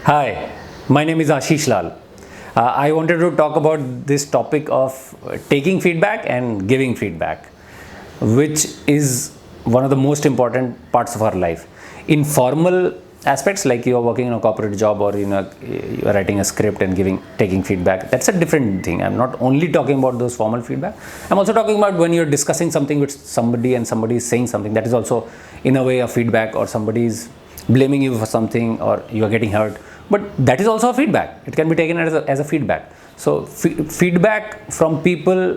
Hi, my name is Ashish Lal. I wanted to talk about this topic of taking feedback and giving feedback, which is one of the most important parts of our life. In formal aspects, like you are working in a corporate job or you are writing a script and taking feedback, that's a different thing. I'm not only talking about those formal feedback. I'm also talking about when you're discussing something with somebody and somebody is saying something that is also in a way a feedback, or somebody is blaming you for something or you are getting hurt, but that is also a feedback. It can be taken as a feedback. So feedback from people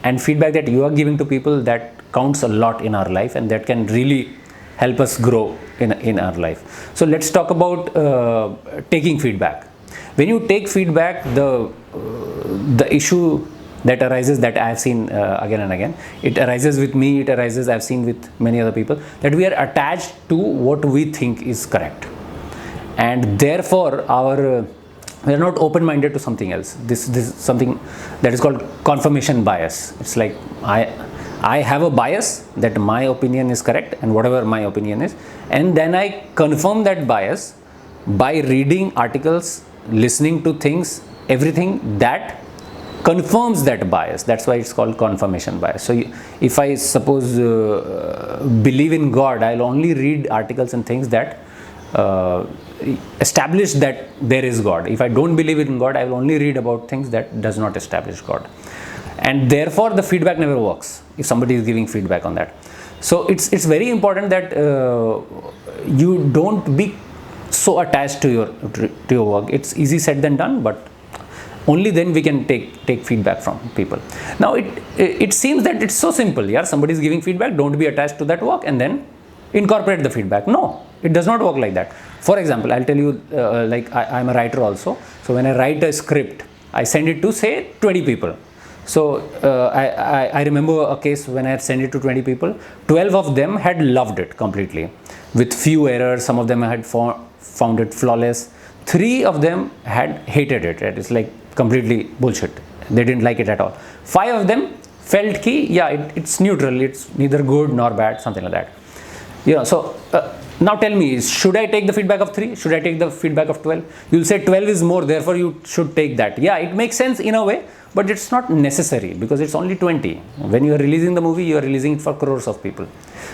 and feedback that you are giving to people, that counts a lot in our life, and that can really help us grow in our life. So let's talk about taking feedback. When you take feedback, the issue that arises, that I have seen again and again, it arises with me, it arises, I've seen with many other people, that we are attached to what we think is correct, and therefore we are not open-minded to something else. This is something that is called confirmation bias. It's like I have a bias that my opinion is correct, and whatever my opinion is, and then I confirm that bias by reading articles, listening to things, everything that confirms that bias. That's why it's called confirmation bias. So if I suppose believe in God, I'll only read articles and things that establish that there is God. If I don't believe in God, I will only read about things that does not establish God, and therefore the feedback never works if somebody is giving feedback on that. So it's very important that you don't be so attached to your work. It's easy said than done, but only then we can take feedback from people. Now it seems that it's so simple. Yeah, somebody is giving feedback, don't be attached to that work and then incorporate the feedback. No, it does not work like that. For example, I'll tell you, I'm a writer also. So when I write a script, I send it to say 20 people. So I remember a case when I had sent it to 20 people, 12 of them had loved it completely with few errors. Some of them had found it flawless. 3 of them had hated it. It's like completely bullshit. They didn't like it at all. 5 of them felt it's neutral. It's neither good nor bad, something like that. So now tell me, should I take the feedback of 3? Should I take the feedback of 12? You'll say 12 is more, therefore you should take that. Yeah, it makes sense in a way, but it's not necessary because it's only 20. When you are releasing the movie, you are releasing it for crores of people.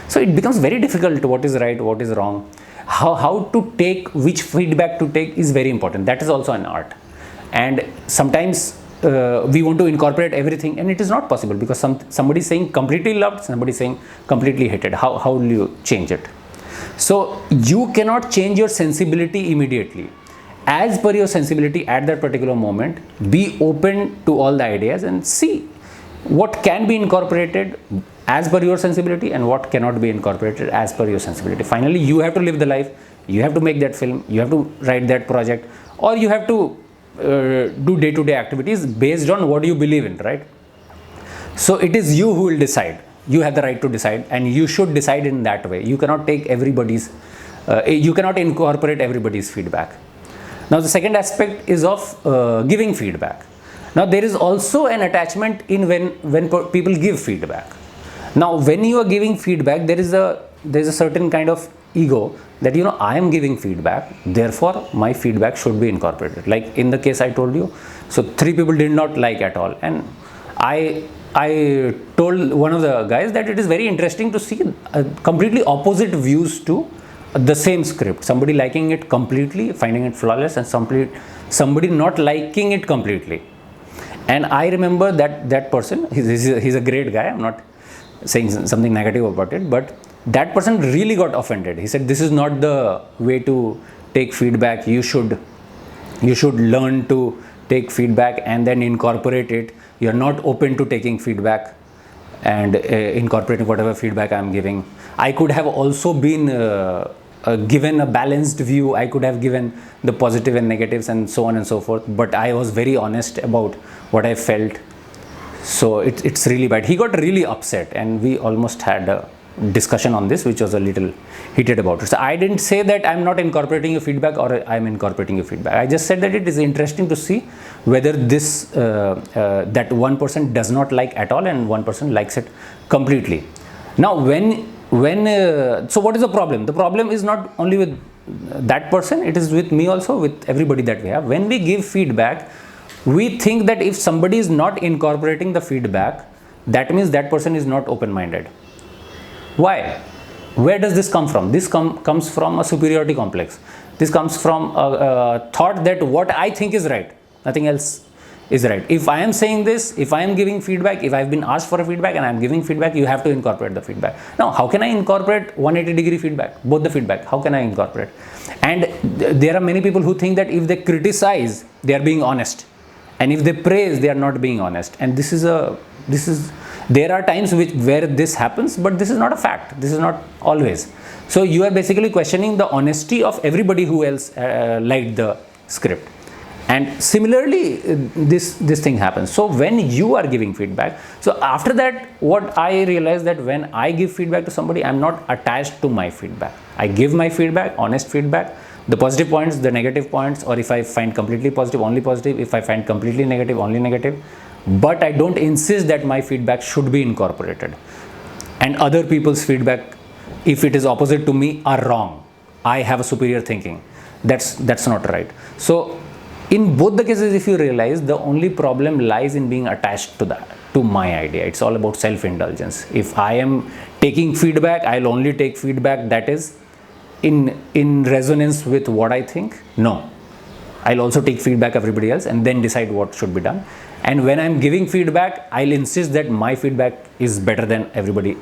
So it becomes very difficult. What is right, what is wrong, how to take, which feedback to take is very important. That is also an art. And sometimes we want to incorporate everything, and it is not possible because somebody is saying completely loved, somebody is saying completely hated. How will you change it? So you cannot change your sensibility immediately. As per your sensibility at that particular moment, be open to all the ideas and see what can be incorporated as per your sensibility and what cannot be incorporated as per your sensibility. Finally, you have to live the life, you have to make that film, you have to write that project, or you have to do day-to-day activities based on what you believe in, right? So it is you who will decide. You have the right to decide, and you should decide in that way. You cannot take everybody's, you cannot incorporate everybody's feedback. Now the second aspect is of giving feedback. Now there is also an attachment in when people give feedback. Now when you are giving feedback, there is a certain kind of ego that I am giving feedback, therefore my feedback should be incorporated. Like in the case I told you, so 3 people did not like at all, and I told one of the guys that it is very interesting to see completely opposite views to the same script. Somebody liking it completely, finding it flawless, and somebody not liking it completely. And I remember that person, he's a great guy, I'm not saying something negative about it, but that person really got offended. He said, this is not the way to take feedback. You should learn to take feedback and then incorporate it. You're not open to taking feedback and incorporating whatever feedback I'm giving. I could have also been given a balanced view. I could have given the positive and negatives and so on and so forth, but I was very honest about what I felt. So it's really bad. He got really upset, and we almost had a discussion on this, which was a little heated about it. So I didn't say that I'm not incorporating your feedback or I'm incorporating your feedback. I just said that it is interesting to see whether this that one person does not like at all and one person likes it completely. Now so what is the problem? The problem is not only with that person, it is with me also, with everybody that we have. When we give feedback, we think that if somebody is not incorporating the feedback, that means that person is not open-minded. Why? Where does this come from? This comes from a superiority complex. This comes from a thought that what I think is right, nothing else is right. If I am saying this, if I am giving feedback, if I have been asked for a feedback and I am giving feedback, you have to incorporate the feedback. Now, how can I incorporate 180-degree feedback? Both the feedback, how can I incorporate? And there are many people who think that if they criticize, they are being honest. And if they praise, they are not being honest. And there are times where this happens, but this is not a fact. This is not always. So you are basically questioning the honesty of everybody who else liked the script. And similarly, this thing happens. So when you are giving feedback, so after that, what I realized that when I give feedback to somebody, I'm not attached to my feedback. I give my feedback, honest feedback, the positive points, the negative points, or if I find completely positive, only positive. If I find completely negative, only negative. But I don't insist that my feedback should be incorporated. And other people's feedback, if it is opposite to me, are wrong. I have a superior thinking. That's not right. So in both the cases, if you realize, the only problem lies in being attached to my idea. It's all about self-indulgence. If I am taking feedback, I'll only take feedback that is in resonance with what I think. No, I'll also take feedback of everybody else and then decide what should be done. And when I'm giving feedback, I'll insist that my feedback is better than everybody,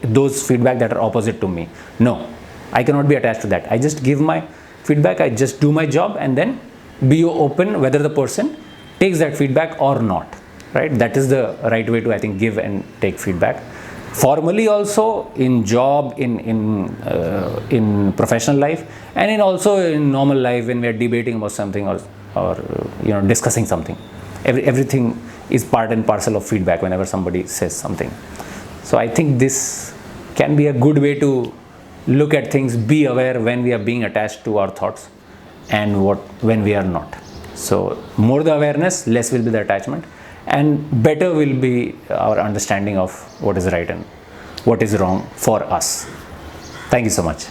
those feedback that are opposite to me. No, I cannot be attached to that. I just give my feedback, I just do my job, and then be open whether the person takes that feedback or not, right? That is the right way to, I think, give and take feedback. Formally also, in job, in professional life, and also in normal life when we are debating about something or discussing something. Everything is part and parcel of feedback whenever somebody says something. So I think this can be a good way to look at things, be aware when we are being attached to our thoughts and when we are not. So more the awareness, less will be the attachment, and better will be our understanding of what is right and what is wrong for us. Thank you so much.